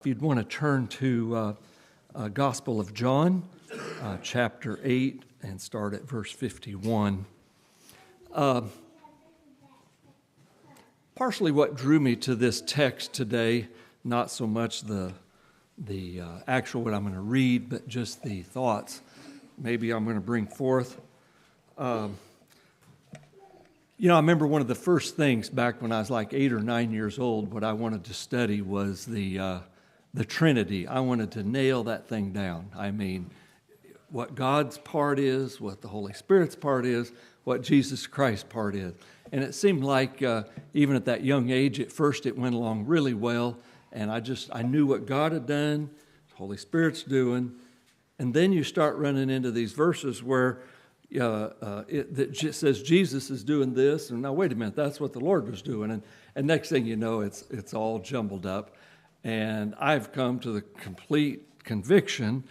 If you'd want to turn to Gospel of John, chapter 8, and start at verse 51. Partially what drew me to this text today, not so much the actual what I'm going to read, but just the thoughts maybe I'm going to bring forth. I remember one of the first things back when I was like 8 or 9 years old, what I wanted to study was the Trinity. I wanted to nail that thing down. I mean, what God's part is, what the Holy Spirit's part is, what Jesus Christ's part is. And it seemed like even at that young age, at first it went along really well, and I knew what God had done, the Holy Spirit's doing, and then you start running into these verses where it says Jesus is doing this, and now wait a minute, that's what the Lord was doing, and next thing you know, it's all jumbled up, and I've come to the complete conviction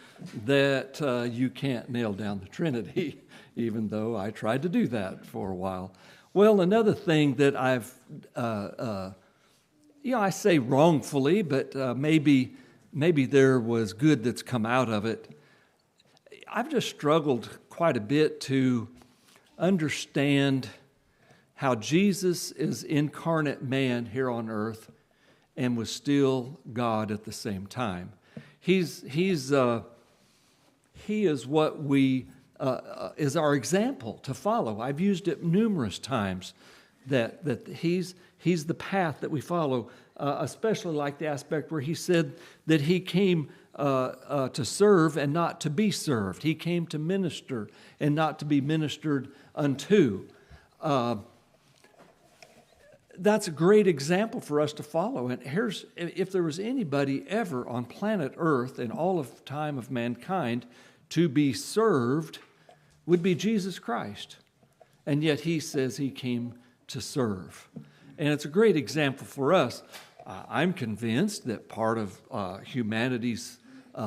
that you can't nail down the Trinity, even though I tried to do that for a while. Well, another thing that I've, I say wrongfully, but maybe there was good that's come out of it. I've just struggled quite a bit to understand how Jesus is incarnate man here on earth and was still God at the same time. He is what we is our example to follow. I've used it numerous times that he's the path that we follow, especially like the aspect where he said that he came to serve and not to be served. He came to minister and not to be ministered unto. That's a great example for us to follow. And if there was anybody ever on planet Earth in all of time of mankind to be served, would be Jesus Christ. And yet he says he came to serve. And it's a great example for us. I'm convinced that part of humanity's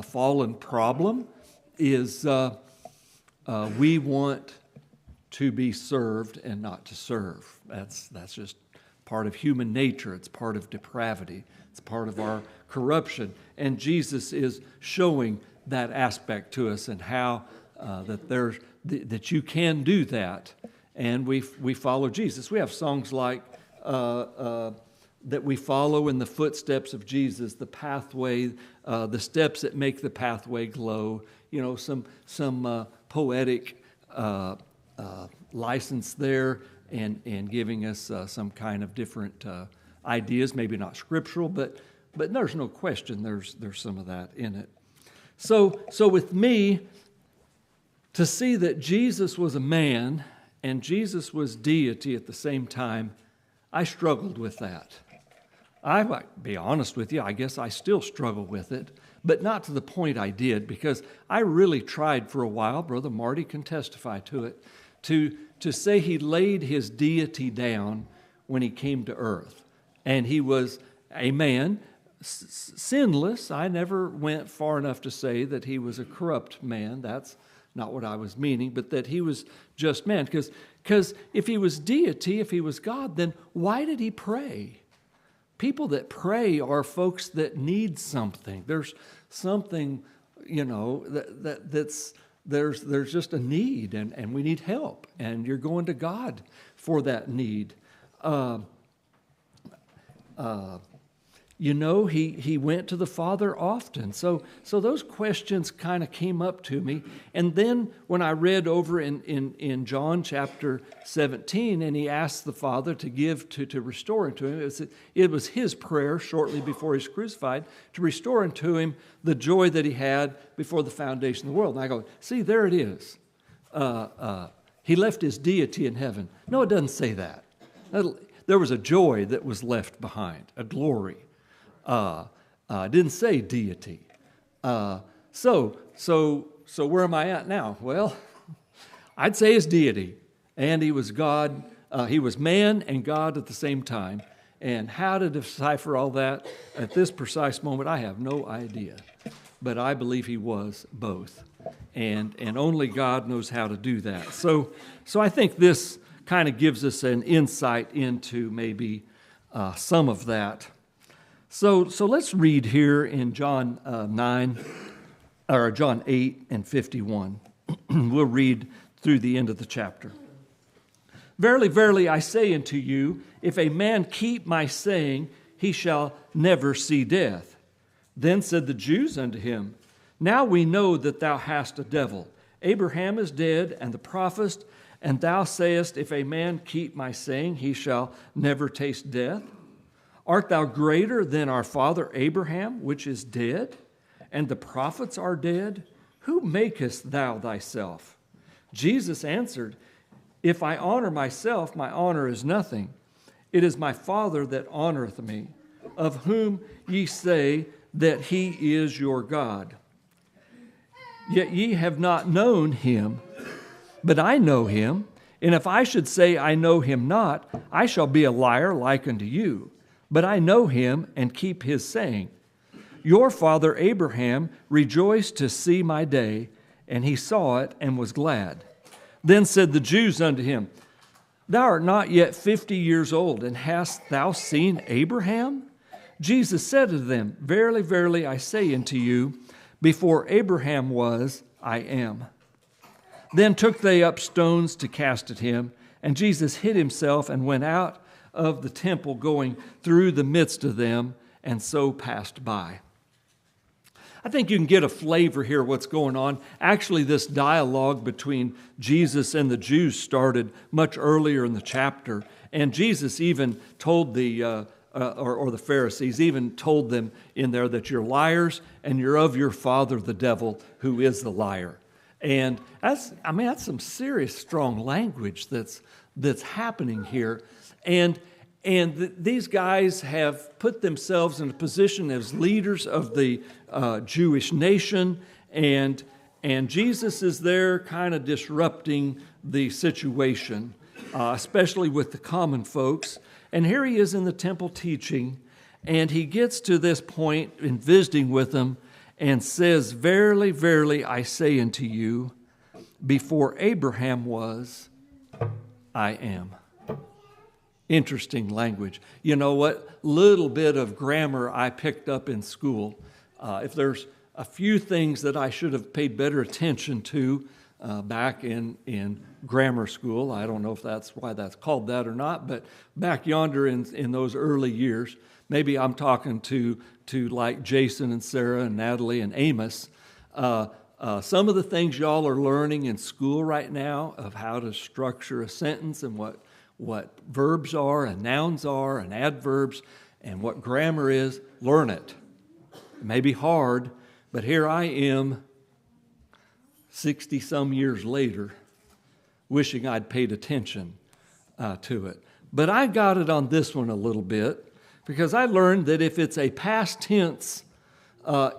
fallen problem is we want to be served and not to serve. That's just part of human nature. It's part of depravity. It's part of our corruption. And Jesus is showing that aspect to us and how that you can do that. And we follow Jesus. We have songs like that we follow in the footsteps of Jesus, the pathway, the steps that make the pathway glow. Some poetic license there. And giving us some kind of different ideas, maybe not scriptural, but there's no question there's some of that in it. So with me, to see that Jesus was a man and Jesus was deity at the same time, I struggled with that. I might be honest with you, I guess I still struggle with it, but not to the point I did, because I really tried for a while, Brother Marty can testify to it, to say he laid his deity down when he came to earth. And he was a man, sinless. I never went far enough to say that he was a corrupt man. That's not what I was meaning, but that he was just man. Because if he was deity, if he was God, then why did he pray? People that pray are folks that need something. There's something, that's... There's just a need, and we need help, and you're going to God for that need. He went to the Father often. So those questions kind of came up to me. And then when I read over in John chapter 17, and he asked the Father to give, to restore unto him, it was his prayer shortly before he's crucified, to restore unto him the joy that he had before the foundation of the world. And I go, see, there it is. He left his deity in heaven. No, it doesn't say that. There was a joy that was left behind, a glory. Didn't say deity. So where am I at now? Well, I'd say his deity. And he was God. He was man and God at the same time. And how to decipher all that at this precise moment, I have no idea. But I believe he was both. And only God knows how to do that. So I think this kind of gives us an insight into maybe some of that. So let's read here in John 8 and 51. We'll read through the end of the chapter. Verily, verily, I say unto you, if a man keep my saying, he shall never see death. Then said the Jews unto him, Now we know that thou hast a devil. Abraham is dead, and the prophets, and thou sayest, If a man keep my saying, he shall never taste death. Art thou greater than our father Abraham, which is dead, and the prophets are dead? Who makest thou thyself? Jesus answered, If I honor myself, my honor is nothing. It is my Father that honoreth me, of whom ye say that he is your God. Yet ye have not known him, but I know him. And if I should say I know him not, I shall be a liar like unto you. But I know him and keep his saying. Your father Abraham rejoiced to see my day, and he saw it and was glad. Then said the Jews unto him, Thou art not yet 50 years old, and hast thou seen Abraham? Jesus said to them, Verily, verily, I say unto you, before Abraham was, I am. Then took they up stones to cast at him, and Jesus hid himself and went out of the temple, going through the midst of them, and so passed by. I think you can get a flavor here of what's going on. Actually, this dialogue between Jesus and the Jews started much earlier in the chapter, and Jesus even told the Pharisees even told them in there that you're liars and you're of your father the devil, who is the liar. And that's some serious strong language that's happening here. And these guys have put themselves in a position as leaders of the Jewish nation, and Jesus is there kind of disrupting the situation, especially with the common folks. And here he is in the temple teaching, and he gets to this point in visiting with them and says, Verily, verily, I say unto you, before Abraham was, I am. Interesting language. You know what? Little bit of grammar I picked up in school. If there's a few things that I should have paid better attention to back in grammar school, I don't know if that's why that's called that or not, but back yonder in those early years, maybe I'm talking to like Jason and Sarah and Natalie and Amos. Some of the things y'all are learning in school right now of how to structure a sentence and what verbs are and nouns are and adverbs and what grammar is, learn it. It may be hard, but here I am 60-some years later wishing I'd paid attention to it. But I got it on this one a little bit because I learned that if it's a past tense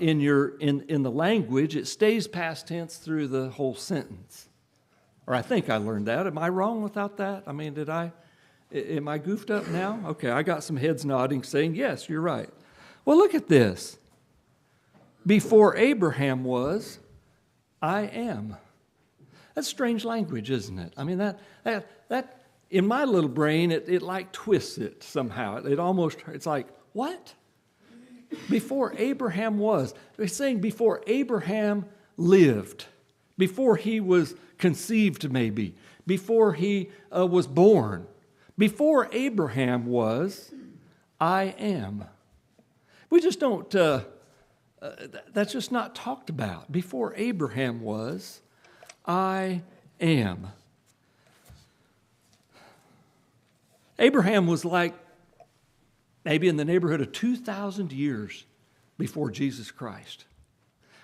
in the language, it stays past tense through the whole sentence. Or I think I learned that. Am I wrong without that? I mean, am I goofed up now? Okay, I got some heads nodding saying, yes, you're right. Well, look at this. Before Abraham was, I am. That's strange language, isn't it? I mean, that in my little brain, it like twists it somehow. It's like, what? Before Abraham was. They're saying before Abraham lived, before he was conceived maybe, before he was born. Before Abraham was, I am. We just don't, that's just not talked about. Before Abraham was, I am. Abraham was like maybe in the neighborhood of 2,000 years before Jesus Christ.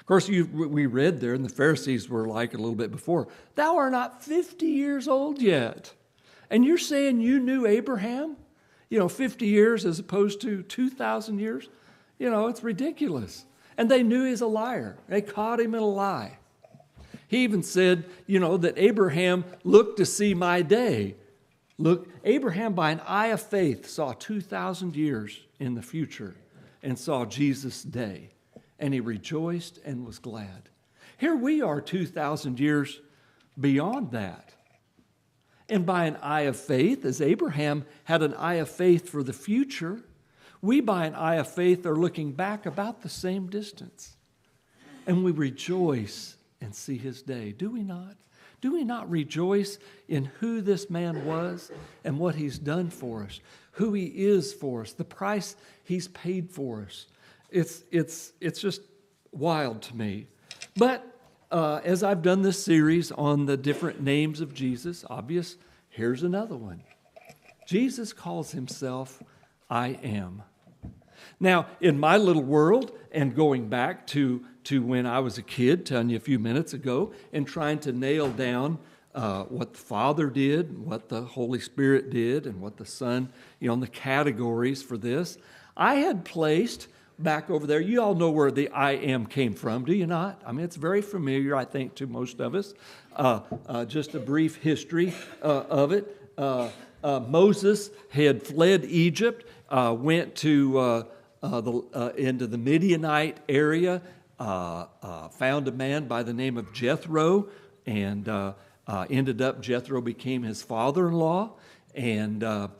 Of course, we read there, and the Pharisees were like a little bit before, thou art not 50 years old yet. And you're saying you knew Abraham? 50 years as opposed to 2,000 years? It's ridiculous. And they knew he's a liar. They caught him in a lie. He even said, that Abraham looked to see my day. Look, Abraham by an eye of faith saw 2,000 years in the future and saw Jesus' day. And he rejoiced and was glad. Here we are 2,000 years beyond that. And by an eye of faith, as Abraham had an eye of faith for the future, We, by an eye of faith, are looking back about the same distance. And we rejoice and see his day. Do we not? Do we not rejoice in who this man was and what he's done for us, who he is for us, the price he's paid for us? It's just wild to me. But as I've done this series on the different names of Jesus, here's another one. Jesus calls himself I am. Now, in my little world, and going back to when I was a kid, telling you a few minutes ago, and trying to nail down what the Father did, what the Holy Spirit did, and what the Son, and the categories for this, I had placed back over there, you all know where the I am came from, do you not? I mean, it's very familiar, I think, to most of us. Just a brief history of it. Moses had fled Egypt, went to into the Midianite area, found a man by the name of Jethro, and Jethro became his father-in-law, and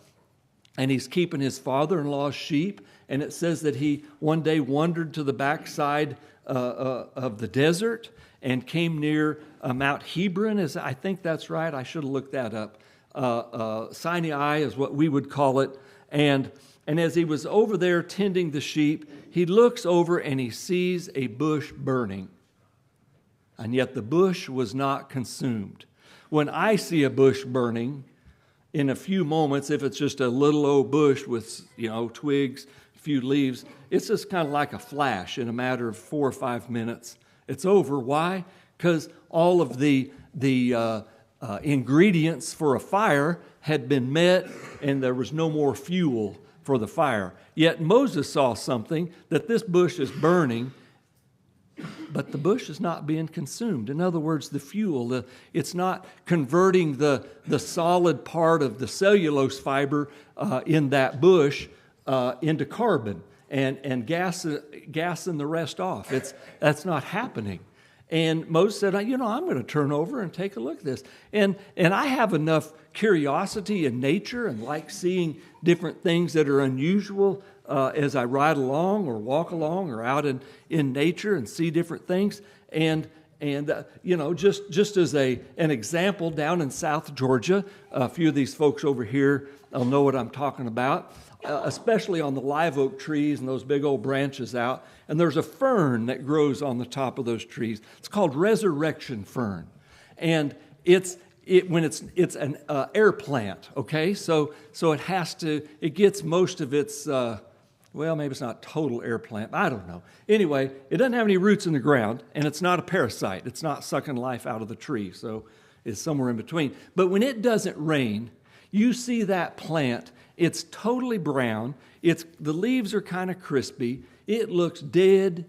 he's keeping his father-in-law's sheep. And it says that he one day wandered to the backside of the desert and came near Mount Hebron. I think that's right. I should have looked that up. Sinai is what we would call it. And as he was over there tending the sheep, he looks over and he sees a bush burning. And yet the bush was not consumed. When I see a bush burning, in a few moments, if it's just a little old bush with, twigs, a few leaves, it's just kind of like a flash in a matter of 4 or 5 minutes. It's over. Why? Because all of the ingredients for a fire had been met, and there was no more fuel for the fire. Yet Moses saw something, that this bush is burning, but the bush is not being consumed. In other words, the fuel, it's not converting the solid part of the cellulose fiber in that bush into carbon and gassing the rest off. That's not happening. And Moses said, I'm going to turn over and take a look at this. And I have enough curiosity in nature and like seeing different things that are unusual as I ride along or walk along or out in nature and see different things. And just as an example, down in South Georgia, a few of these folks over here will know what I'm talking about, especially on the live oak trees and those big old branches out. And there's a fern that grows on the top of those trees. It's called resurrection fern. And it's an air plant, okay? So it gets most of its, maybe it's not total air plant, I don't know. Anyway, it doesn't have any roots in the ground, and it's not a parasite. It's not sucking life out of the tree, so it's somewhere in between. But when it doesn't rain, you see that plant, it's totally brown, the leaves are kind of crispy, it looks dead.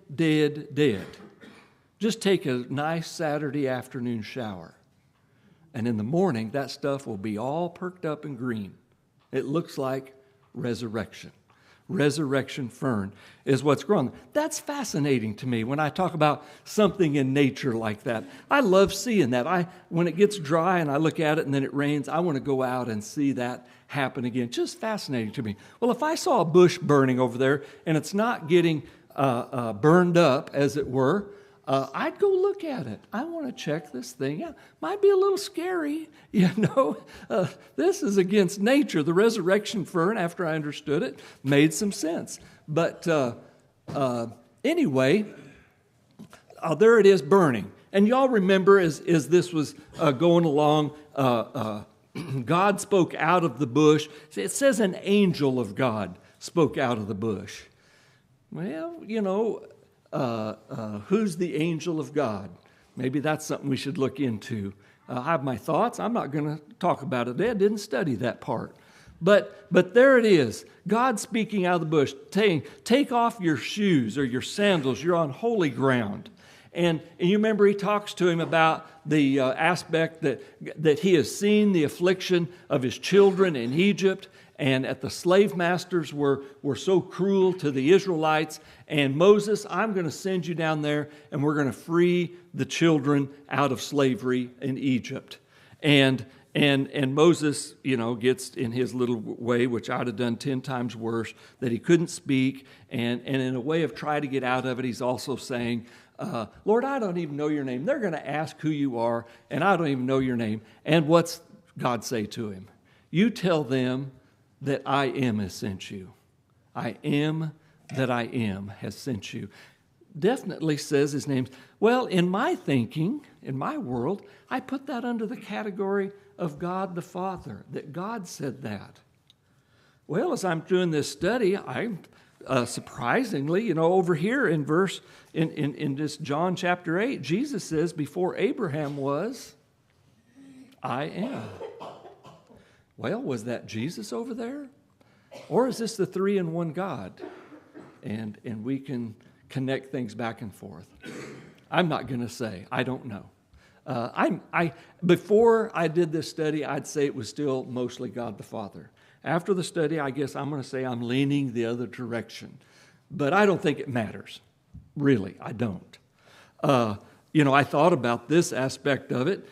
Just take a nice Saturday afternoon shower. And in the morning, that stuff will be all perked up and green. It looks like resurrection. Resurrection fern is what's growing. That's fascinating to me when I talk about something in nature like that. I love seeing that. When it gets dry and I look at it and then it rains, I want to go out and see that happen again. Just fascinating to me. Well, if I saw a bush burning over there and it's not getting burned up, as it were, I'd go look at it. I want to check this thing out. Might be a little scary, This is against nature. The resurrection fern, after I understood it, made some sense. But anyway, there it is burning. And y'all remember as this was going along, God spoke out of the bush. It says an angel of God spoke out of the bush. Well, who's the angel of God? Maybe that's something we should look into. I have my thoughts. I'm not going to talk about it. I didn't study that part. But there it is. God speaking out of the bush, saying, take off your shoes or your sandals. You're on holy ground. And you remember he talks to him about the aspect that he has seen the affliction of his children in Egypt, and that the slave masters were so cruel to the Israelites. And Moses, I'm going to send you down there, and we're going to free the children out of slavery in Egypt. And And Moses, gets in his little way, which I'd have done 10 times worse, that he couldn't speak. And in a way of trying to get out of it, he's also saying, Lord, I don't even know your name. They're going to ask who you are, and I don't even know your name. And what's God say to him? You tell them that I am has sent you. I am that I am has sent you. Definitely says his name. Well, in my thinking, in my world, I put that under the category of God the Father, that God said that. Well, as I'm doing this study, I'm surprisingly, over here in this John chapter 8, Jesus says, before Abraham was, I am. Well, was that Jesus over there? Or is this the three-in-one God? And we can connect things back and forth. I'm not going to say. I don't know. Before I did this study, I'd say it was still mostly God the Father. After the study, I guess I'm going to say I'm leaning the other direction. But I don't think it matters. Really, I don't. I thought about this aspect of it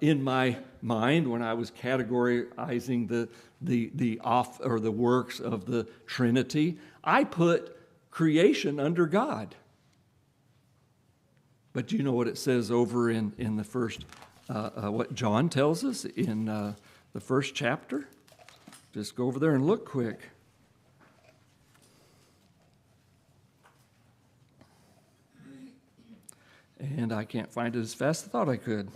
in my mind when I was categorizing the works of the Trinity. I put creation under God. But do you know what it says over in the first, what John tells us in the first chapter? Just go over there and look quick. And I can't find it as fast as I thought I could.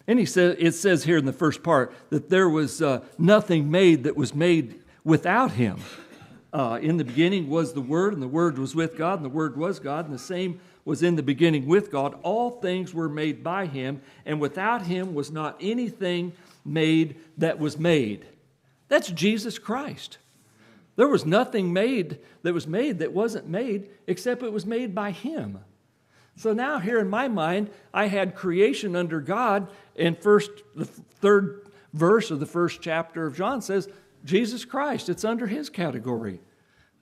And it says here in the first part that there was nothing made that was made without him. In the beginning was the Word, and the Word was with God, and the Word was God, and the same was in the beginning with God. All things were made by him, and without him was not anything made that was made. That's Jesus Christ. There was nothing made that wasn't made, except it was made by him. So now here in my mind, I had creation under God, and the third verse of the first chapter of John says, Jesus Christ, it's under his category.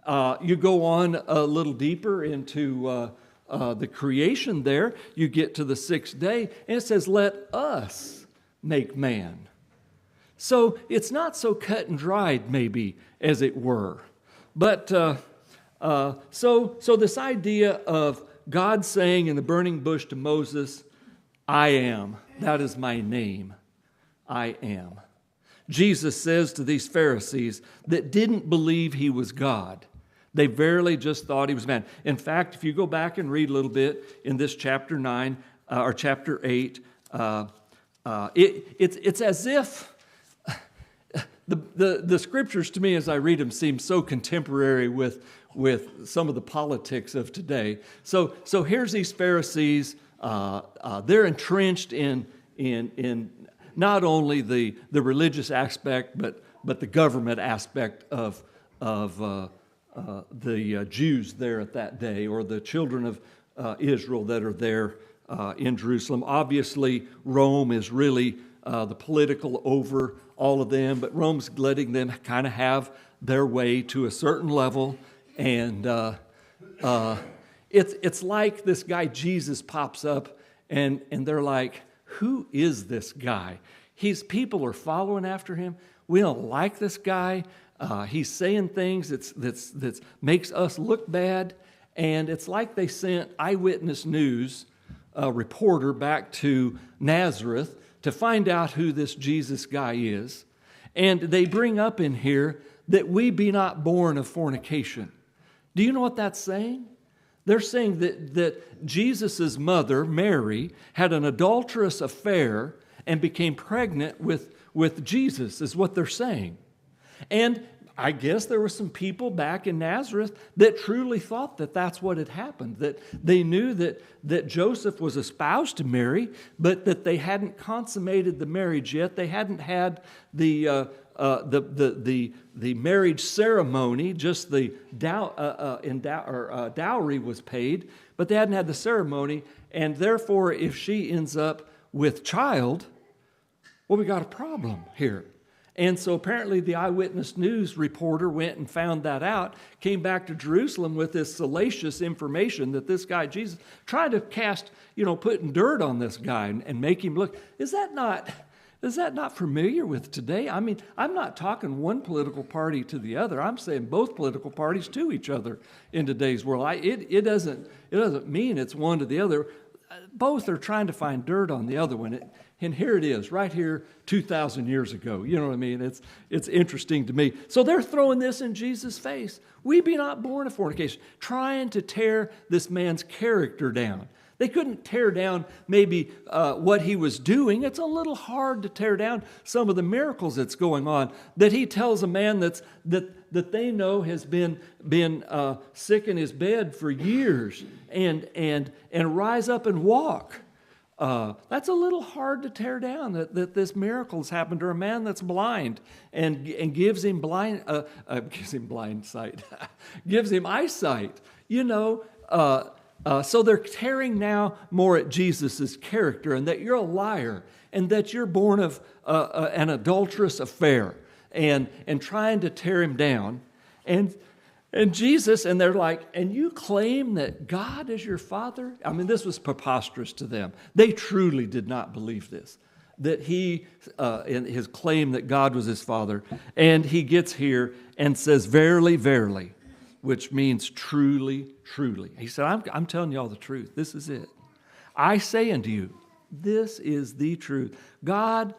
You go on a little deeper into the creation there, you get to the sixth day, and it says, let us make man. So it's not so cut and dried, maybe, as it were. But so this idea of God saying in the burning bush to Moses, I am, that is my name, I am. Jesus says to these Pharisees that didn't believe he was God. They verily just thought he was man. In fact, if you go back and read a little bit in this chapter 9 or chapter 8, it's as if the scriptures to me as I read them seem so contemporary with some of the politics of today. So here's these Pharisees. They're entrenched in not only the religious aspect, but the government aspect of the Jews there at that day, or the children of Israel that are there in Jerusalem. Obviously, Rome is really the political over all of them, but Rome's letting them kind of have their way to a certain level. And it's like this guy Jesus pops up, and they're like, who is this guy? People are following after him. We don't like this guy. He's saying things that makes us look bad. And it's like they sent Eyewitness News reporter back to Nazareth to find out who this Jesus guy is. And they bring up in here that we be not born of fornication. Do you know what that's saying? They're saying that Jesus' mother, Mary, had an adulterous affair and became pregnant with Jesus, is what they're saying. And I guess there were some people back in Nazareth that truly thought that that's what had happened, that they knew that Joseph was espoused to Mary, but that they hadn't consummated the marriage yet. They hadn't had the marriage ceremony, just the dowry was paid, but they hadn't had the ceremony, and therefore if she ends up with child, well, we got a problem here. And so apparently the Eyewitness News reporter went and found that out, came back to Jerusalem with this salacious information that this guy, Jesus, tried to cast, putting dirt on this guy and make him look. Is that not Is that not familiar with today? I mean, I'm not talking one political party to the other. I'm saying both political parties to each other in today's world. It doesn't mean it's one to the other. Both are trying to find dirt on the other one. And here it is, right here, 2,000 years ago. You know what I mean? It's interesting to me. So they're throwing this in Jesus' face. We be not born of fornication, trying to tear this man's character down. They couldn't tear down maybe what he was doing. It's a little hard to tear down some of the miracles that's going on. That he tells a man that they know has been sick in his bed for years and rise up and walk. That's a little hard to tear down. That this miracle has happened to a man that's blind and gives him blind sight, gives him eyesight. You know. So they're tearing now more at Jesus' character, and that you're a liar, and that you're born of an adulterous affair, and trying to tear him down. And Jesus, and they're like, and you claim that God is your father? I mean, this was preposterous to them. They truly did not believe this, that he, in his claim that God was his father. And he gets here and says, verily, verily, which means truly, truly. He said, I'm telling you all the truth. This is it. I say unto you, this is the truth. God,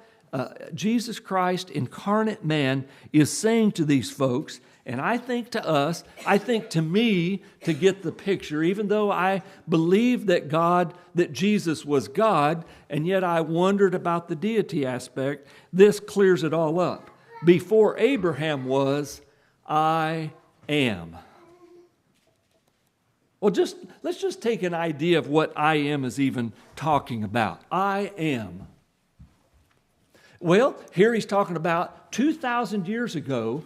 Jesus Christ, incarnate man, is saying to these folks, and I think to us, I think to me, to get the picture, even though I believe that Jesus was God, and yet I wondered about the deity aspect, this clears it all up. Before Abraham was, I am. Well, let's just take an idea of what I am is even talking about. I am. Well, here he's talking about 2,000 years ago,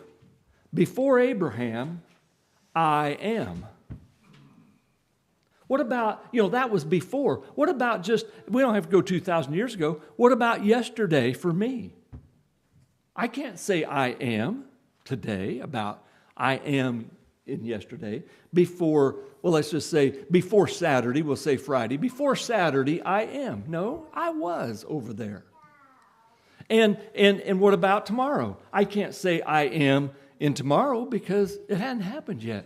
before Abraham, I am. What about, that was before. What about we don't have to go 2,000 years ago. What about yesterday for me? I can't say I am today about I am in yesterday. Before, let's just say before Saturday, we'll say Friday. Before Saturday, I am. No, I was over there. And what about tomorrow? I can't say I am in tomorrow because it hadn't happened yet.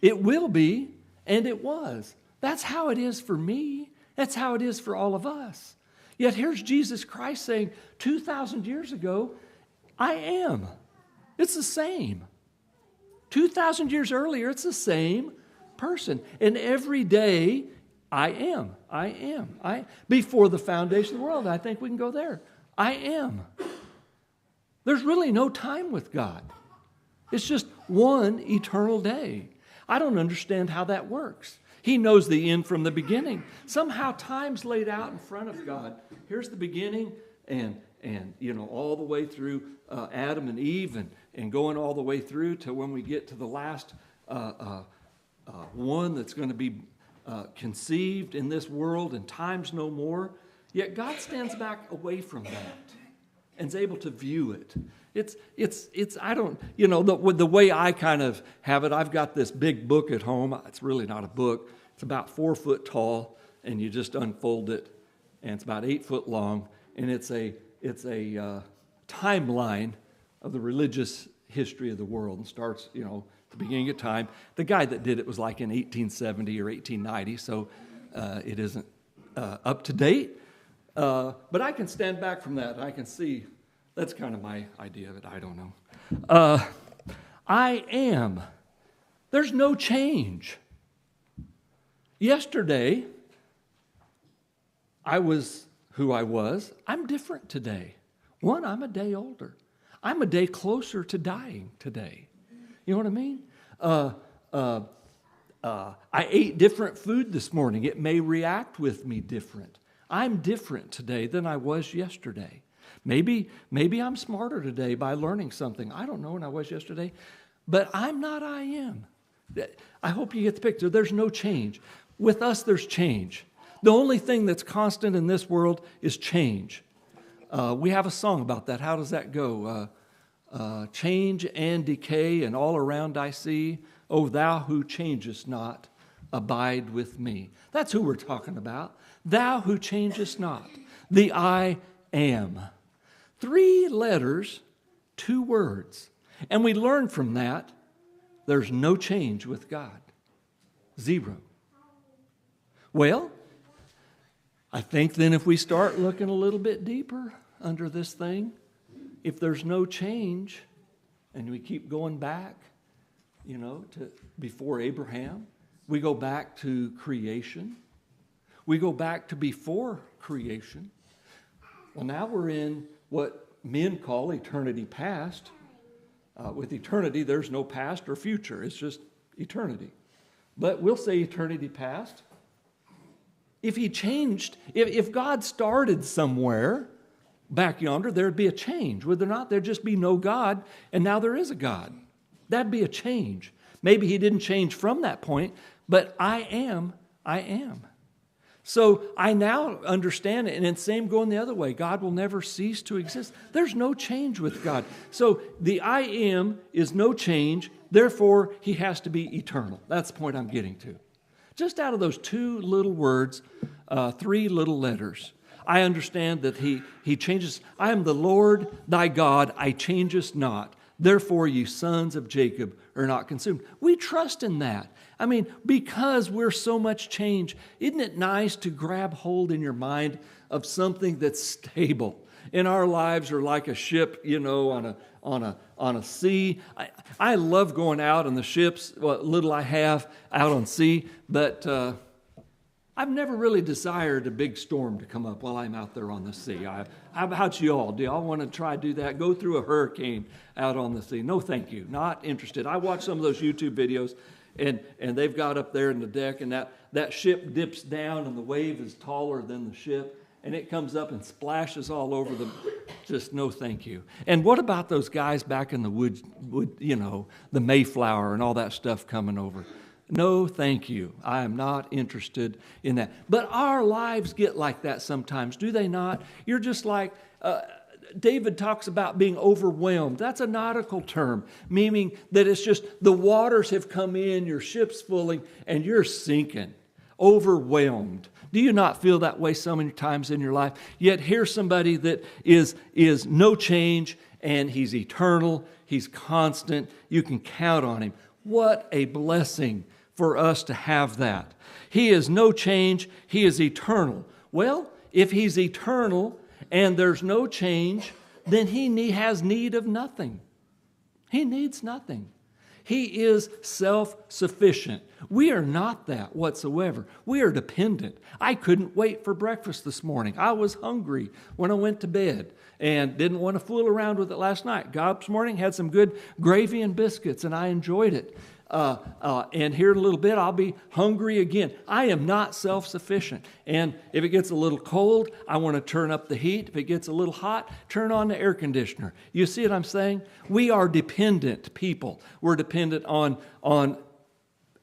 It will be, and it was. That's how it is for me. That's how it is for all of us. Yet here's Jesus Christ saying, 2,000 years ago, I am. It's the same. 2,000 years earlier, it's the same person. And every day, I am. Before the foundation of the world, I think we can go there. I am. There's really no time with God. It's just one eternal day. I don't understand how that works. He knows the end from the beginning. Somehow time's laid out in front of God. Here's the beginning and all the way through Adam and Eve and going all the way through to when we get to the last one that's going to be conceived in this world, and time's no more. Yet God stands back away from that and is able to view it. It's I don't, the way I kind of have it, I've got this big book at home. It's really not a book. It's about 4 foot tall, and you just unfold it, and it's about 8 foot long, and it's a timeline of the religious history of the world, and starts, at the beginning of time. The guy that did it was like in 1870 or 1890, so it isn't up to date. But I can stand back from that, and I can see. That's kind of my idea of it. I don't know. I am. There's no change. Yesterday, I was who I was. I'm different today. One, I'm a day older. I'm a day closer to dying today. You know what I mean? I ate different food this morning. It may react with me different. I'm different today than I was yesterday. Maybe I'm smarter today by learning something. I don't know than I was yesterday. But I'm not I am. I hope you get the picture. There's no change. With us, there's change. The only thing that's constant in this world is change. We have a song about that. How does that go? Change and decay, and all around I see. O thou who changest not, abide with me. That's who we're talking about. Thou who changest not. The I am. 3 letters, 2 words. And we learn from that there's no change with God. 0. Well, I think then if we start looking a little bit deeper under this thing, if there's no change, and we keep going back, to before Abraham, we go back to creation, we go back to before creation. Well, now we're in what men call eternity past. With eternity, there's no past or future. It's just eternity. But we'll say eternity past. If he changed, if God started somewhere back yonder, there'd be a change. Would there not? There'd just be no God, and now there is a God. That'd be a change. Maybe he didn't change from that point, but I am. So I now understand it, and it's same going the other way. God will never cease to exist. There's no change with God. So the I am is no change, therefore he has to be eternal. That's the point I'm getting to. Just out of those 2 little words, 3 little letters, I understand that he changes. I am the Lord thy God, I changest not. Therefore, you sons of Jacob are not consumed. We trust in that. I mean, because we're so much change, isn't it nice to grab hold in your mind of something that's stable? And our lives are like a ship, on a sea. I love going out on the ships, what little I have out on sea, but I've never really desired a big storm to come up while I'm out there on the sea. How about you all? Do y'all want to try to do that? Go through a hurricane out on the sea? No, thank you. Not interested. I watched some of those YouTube videos, and they've got up there in the deck, and that ship dips down, and the wave is taller than the ship, and it comes up and splashes all over them. Just no thank you. And what about those guys back in the wood, the Mayflower and all that stuff coming over? No, thank you. I am not interested in that. But our lives get like that sometimes, do they not? You're just like, David talks about being overwhelmed. That's a nautical term, meaning that it's just the waters have come in, your ship's fulling, and you're sinking, overwhelmed. Do you not feel that way so many times in your life? Yet here's somebody that is no change, and he's eternal, he's constant, you can count on him. What a blessing for us to have that. He is no change, he is eternal. Well, if he's eternal and there's no change, then he has need of nothing. He needs nothing. He is self-sufficient. We are not that whatsoever. We are dependent. I couldn't wait for breakfast this morning. I was hungry when I went to bed and didn't want to fool around with it last night. Got up this morning, had some good gravy and biscuits, and I enjoyed it. And here in a little bit, I'll be hungry again. I am not self-sufficient. And if it gets a little cold, I want to turn up the heat. If it gets a little hot, turn on the air conditioner. You see what I'm saying? We are dependent people. We're dependent on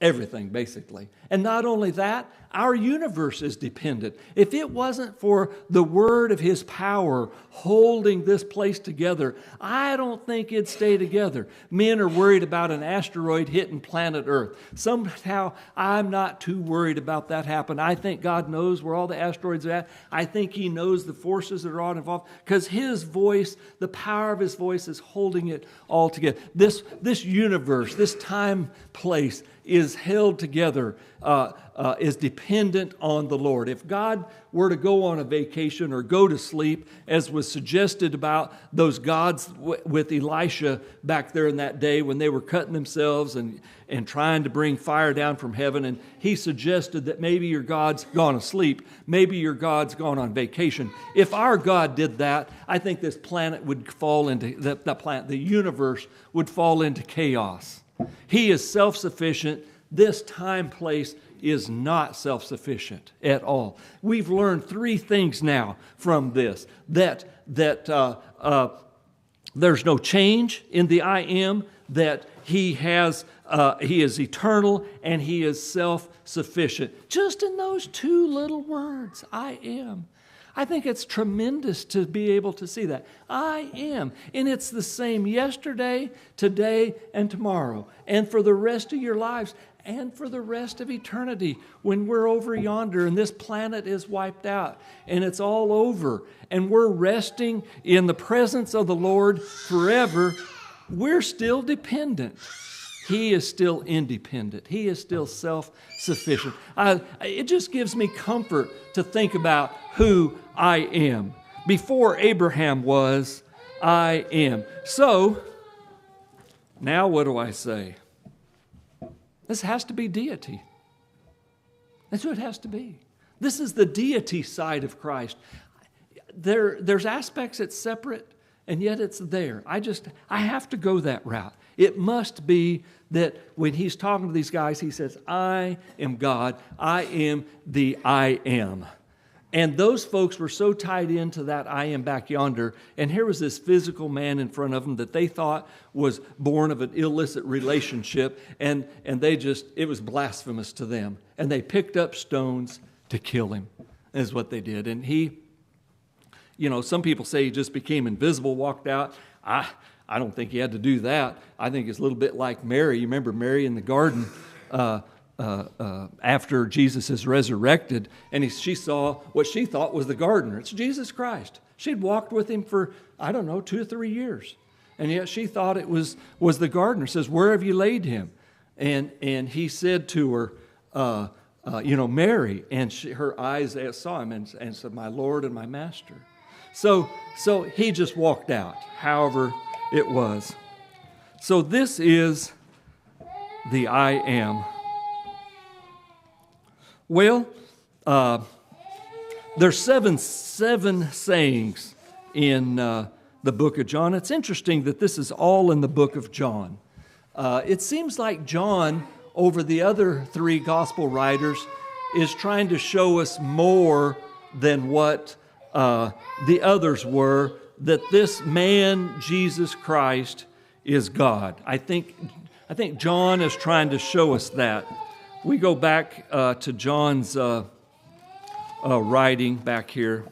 everything, basically. And not only that, our universe is dependent. If it wasn't for the word of his power holding this place together, I don't think it'd stay together. Men are worried about an asteroid hitting planet Earth. Somehow, I'm not too worried about that happening. I think God knows where all the asteroids are at. I think he knows the forces that are all involved because his voice, the power of his voice is holding it all together. This universe, this time, place is held together, is dependent on the Lord. If God were to go on a vacation or go to sleep, as was suggested about those gods with Elisha back there in that day when they were cutting themselves and trying to bring fire down from heaven, and he suggested that maybe your God's gone asleep, maybe your God's gone on vacation. If our God did that, I think this planet would fall into, the universe would fall into chaos. He is self-sufficient. This time, place is not self-sufficient at all. We've learned 3 things now from this. That there's no change in the I am, that he is eternal, and he is self-sufficient. Just in those 2 little words, I am. I think it's tremendous to be able to see that. I am. And it's the same yesterday, today, and tomorrow. And for the rest of your lives. And for the rest of eternity. When we're over yonder and this planet is wiped out. And it's all over. And we're resting in the presence of the Lord forever. We're still dependent. He is still independent. He is still self-sufficient. It just gives me comfort to think about who I am. Before Abraham was, I am. So, now what do I say? This has to be deity. That's what it has to be. This is the deity side of Christ. There's aspects that's separate, and yet it's there. I have to go that route. It must be that when he's talking to these guys, he says, I am God. I am the I am. And those folks were so tied into that I am back yonder. And here was this physical man in front of them that they thought was born of an illicit relationship. And it was blasphemous to them. And they picked up stones to kill him, is what they did. And he, some people say he just became invisible, walked out. I don't think he had to do that. I think it's a little bit like Mary. You remember Mary in the garden after Jesus is resurrected, and she saw what she thought was the gardener. It's Jesus Christ. She'd walked with him for, 2 or 3 years, and yet she thought it was the gardener. Says, where have you laid him? And he said to her, Mary, and her eyes saw him and said, my Lord and my Master. So he just walked out, however it was. So this is the I am. Well, there's seven sayings in the book of John. It's interesting that this is all in the book of John. It seems like John, over the other 3 gospel writers, is trying to show us more than what the others were, that this man, Jesus Christ, is God. I think John is trying to show us that. We go back to John's writing back here.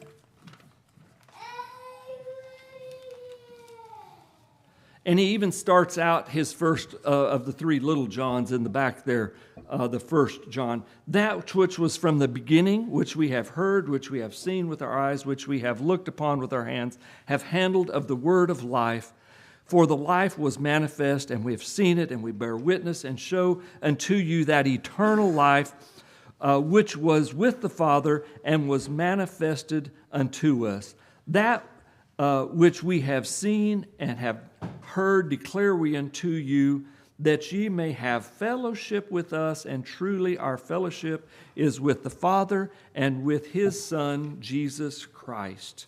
And he even starts out his first of the 3 little Johns in the back there, the first John. That which was from the beginning, which we have heard, which we have seen with our eyes, which we have looked upon with our hands, have handled of the word of life. For the life was manifest, and we have seen it, and we bear witness and show unto you that eternal life which was with the Father and was manifested unto us. That which we have seen and have heard declare we unto you, that ye may have fellowship with us, and truly our fellowship is with the Father and with his Son, Jesus Christ.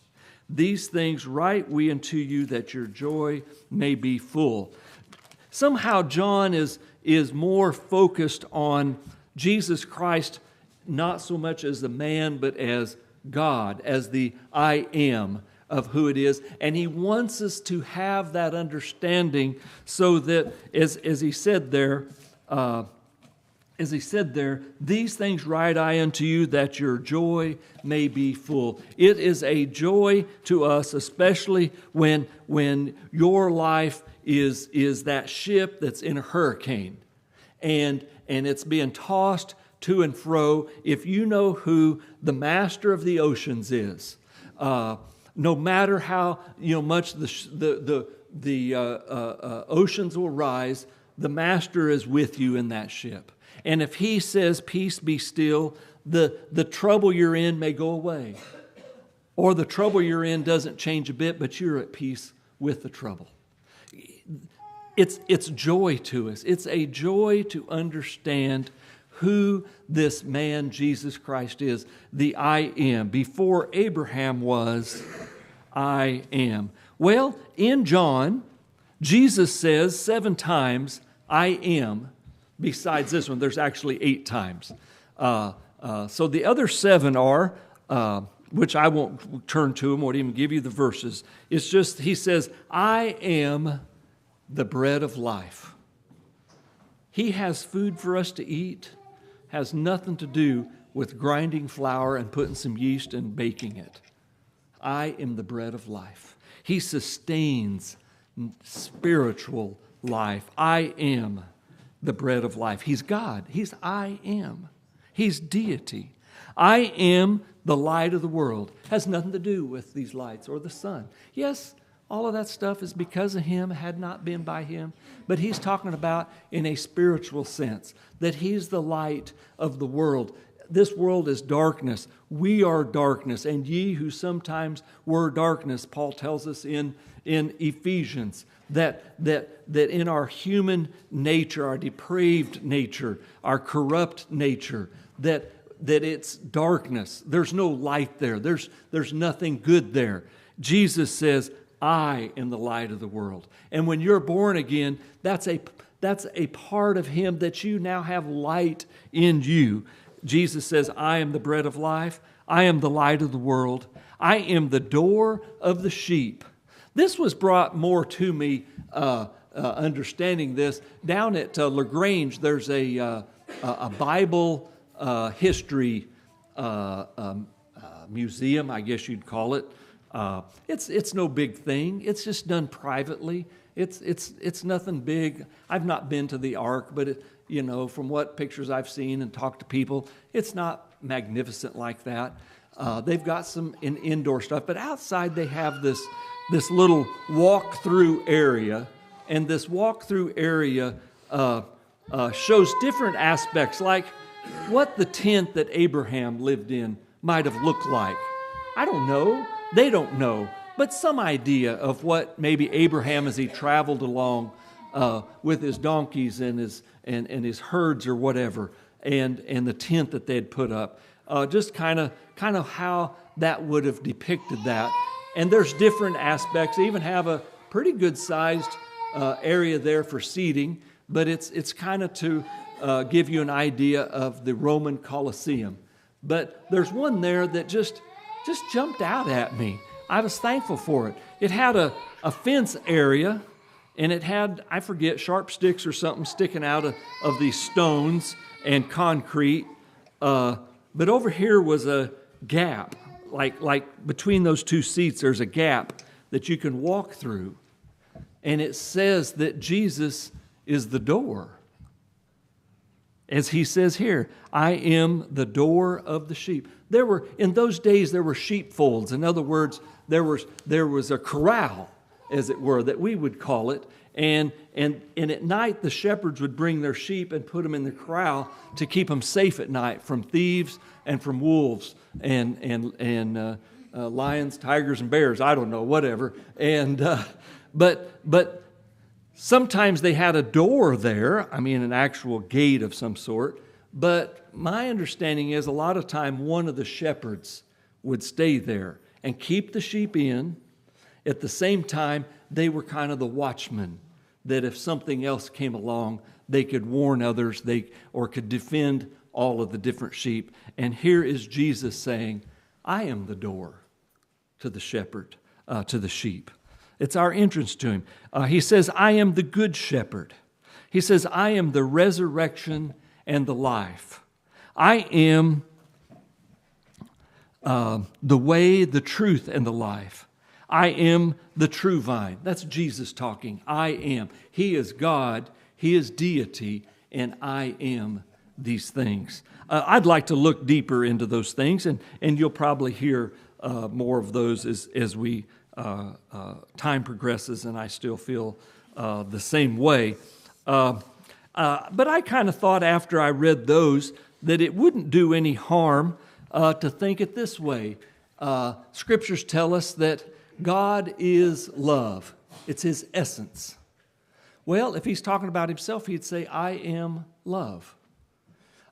These things write we unto you, that your joy may be full. Somehow John is more focused on Jesus Christ, not so much as the man, but as God, as the I am of who it is. And he wants us to have that understanding so that, as he said there, these things write I unto you, that your joy may be full. It is a joy to us, especially when your life is that ship that's in a hurricane, and it's being tossed to and fro. If you know who the master of the oceans is, no matter how much the oceans will rise, the master is with you in that ship. And if he says, peace be still, the trouble you're in may go away. Or the trouble you're in doesn't change a bit, but you're at peace with the trouble. It's joy to us. It's a joy to understand who this man, Jesus Christ, is. The I am. Before Abraham was, I am. Well, in John, Jesus says 7 times, I am. Besides this one, there's actually 8 times. So the other 7 are, which I won't turn to and won't even give you the verses. It's just, he says, I am the bread of life. He has food for us to eat, has nothing to do with grinding flour and putting some yeast and baking it. I am the bread of life. He sustains spiritual life. I am the bread of life. He's God. He's I am. He's deity. I am the light of the world. Has nothing to do with these lights or the sun. Yes, all of that stuff is because of Him, had not been by Him. But He's talking about in a spiritual sense, that He's the light of the world. This world is darkness. We are darkness. And ye who sometimes were darkness, Paul tells us in Ephesians, that in our human nature, our depraved nature, our corrupt nature, that it's darkness. There's no light there. There's nothing good there. Jesus says, I am the light of the world. And when you're born again, that's a part of Him, that you now have light in you. Jesus says, I am the bread of life. I am the light of the world. I am the door of the sheep. This was brought more to me, understanding this. Down at LaGrange, there's a Bible history museum, I guess you'd call it. It's no big thing. It's just done privately. It's nothing big. I've not been to the Ark, but from what pictures I've seen and talked to people, it's not magnificent like that. They've got some indoor stuff, but outside they have this little walk-through area, and this walk-through area shows different aspects, like what the tent that Abraham lived in might have looked like. I don't know. They don't know. But some idea of what maybe Abraham, as he traveled along with his donkeys and his herds or whatever, and the tent that they had put up, just kind of how that would have depicted that. And there's different aspects. They even have a pretty good-sized area there for seating, but it's kind of to give you an idea of the Roman Colosseum. But there's one there that just jumped out at me. I was thankful for it. It had a fence area, and it had, I forget, sharp sticks or something sticking out of these stones and concrete. But over here was a gap, like between those two seats, there's a gap that you can walk through. And it says that Jesus is the door. As He says here, I am the door of the sheep. In those days, there were sheepfolds. In other words, there was a corral, as it were, that we would call it. And at night, the shepherds would bring their sheep and put them in the corral to keep them safe at night from thieves and from wolves and lions, tigers, and bears. I don't know, whatever. But sometimes they had a door there, an actual gate of some sort. But my understanding is a lot of time one of the shepherds would stay there and keep the sheep in. At the same time, they were kind of the watchmen, that if something else came along, they could warn others, or could defend all of the different sheep. And here is Jesus saying, I am the door to the shepherd, to the sheep. It's our entrance to Him. He says, I am the good shepherd. He says, I am the resurrection and the life. I am the way, the truth, and the life. I am the true vine. That's Jesus talking. I am. He is God. He is deity. And I am these things. I'd like to look deeper into those things. And you'll probably hear more of those as we time progresses. And I still feel the same way. But I kind of thought after I read those that it wouldn't do any harm to think it this way. Scriptures tell us that God is love. It's His essence. Well, if He's talking about Himself, He'd say, I am love.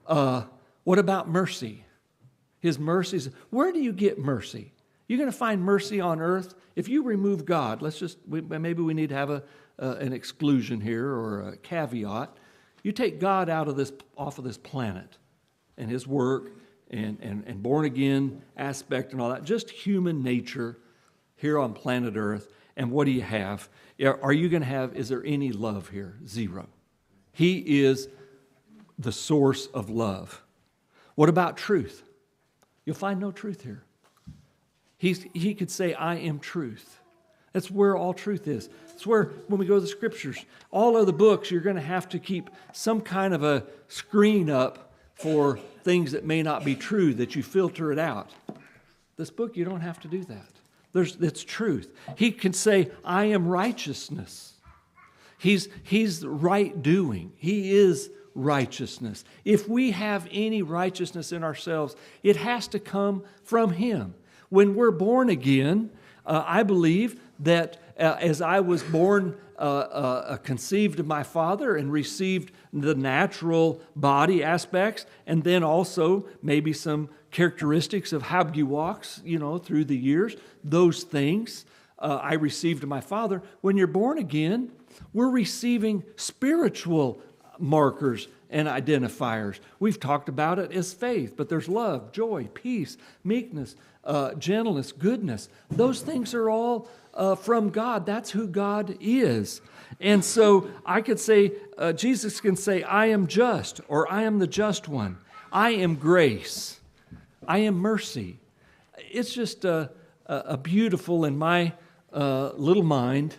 What about mercy? His mercies. Where do you get mercy? You're going to find mercy on earth if you remove God. Maybe we need to have an exclusion here or a caveat. You take God off of this planet and His work and born again aspect and all that, just human nature here on planet Earth. And what do you have? Are you going to have, is there any love here? Zero. He is the source of love. What about truth? You'll find no truth here. He could say, I am truth. That's where all truth is. It's where, when we go to the Scriptures, all of the books, you're going to have to keep some kind of a screen up for things that may not be true, that you filter it out. This book, you don't have to do that. It's truth. He can say, I am righteousness. He's right doing. He is righteousness. If we have any righteousness in ourselves, it has to come from Him. When we're born again, I believe that as I was born, conceived of my father and received the natural body aspects, and then also maybe some characteristics of Halbgewachs, through the years, those things I received of my father. When you're born again, we're receiving spiritual markers and identifiers. We've talked about it as faith, but there's love, joy, peace, meekness, gentleness, goodness. Those things are all from God. That's who God is. And so I could say, Jesus can say, I am just, or I am the just one. I am grace. I am mercy. It's just a beautiful in my little mind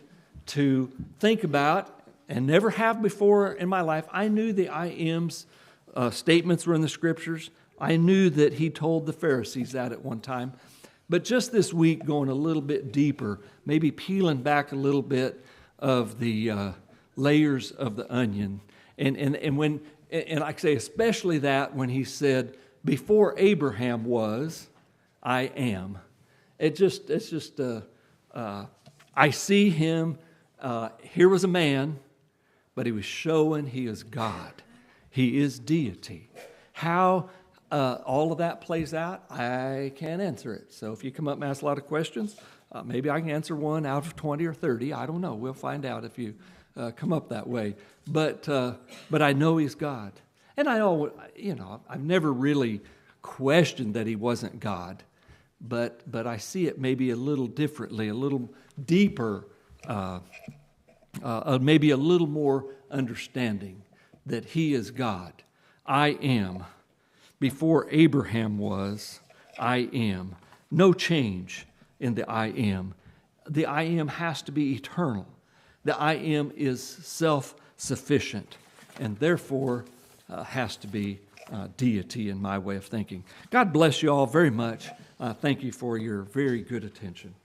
to think about, and never have before in my life. I knew the I am's statements were in the Scriptures. I knew that He told the Pharisees that at one time. But just this week, going a little bit deeper, maybe peeling back a little bit of the layers of the onion. And like I say, especially that when He said, before Abraham was, I am. It's just I see Him, here was a man, but He was showing He is God. He is deity. How all of that plays out, I can't answer it. So if you come up and ask a lot of questions, maybe I can answer one out of 20 or 30. I don't know. We'll find out if you come up that way. But I know He's God. And I know, I've never really questioned that He wasn't God. But I see it maybe a little differently, a little deeper, maybe a little more understanding that He is God. I am. Before Abraham was, I am. No change in the I am. The I am has to be eternal. The I am is self-sufficient, and therefore has to be deity in my way of thinking. God bless you all very much. Thank you for your very good attention.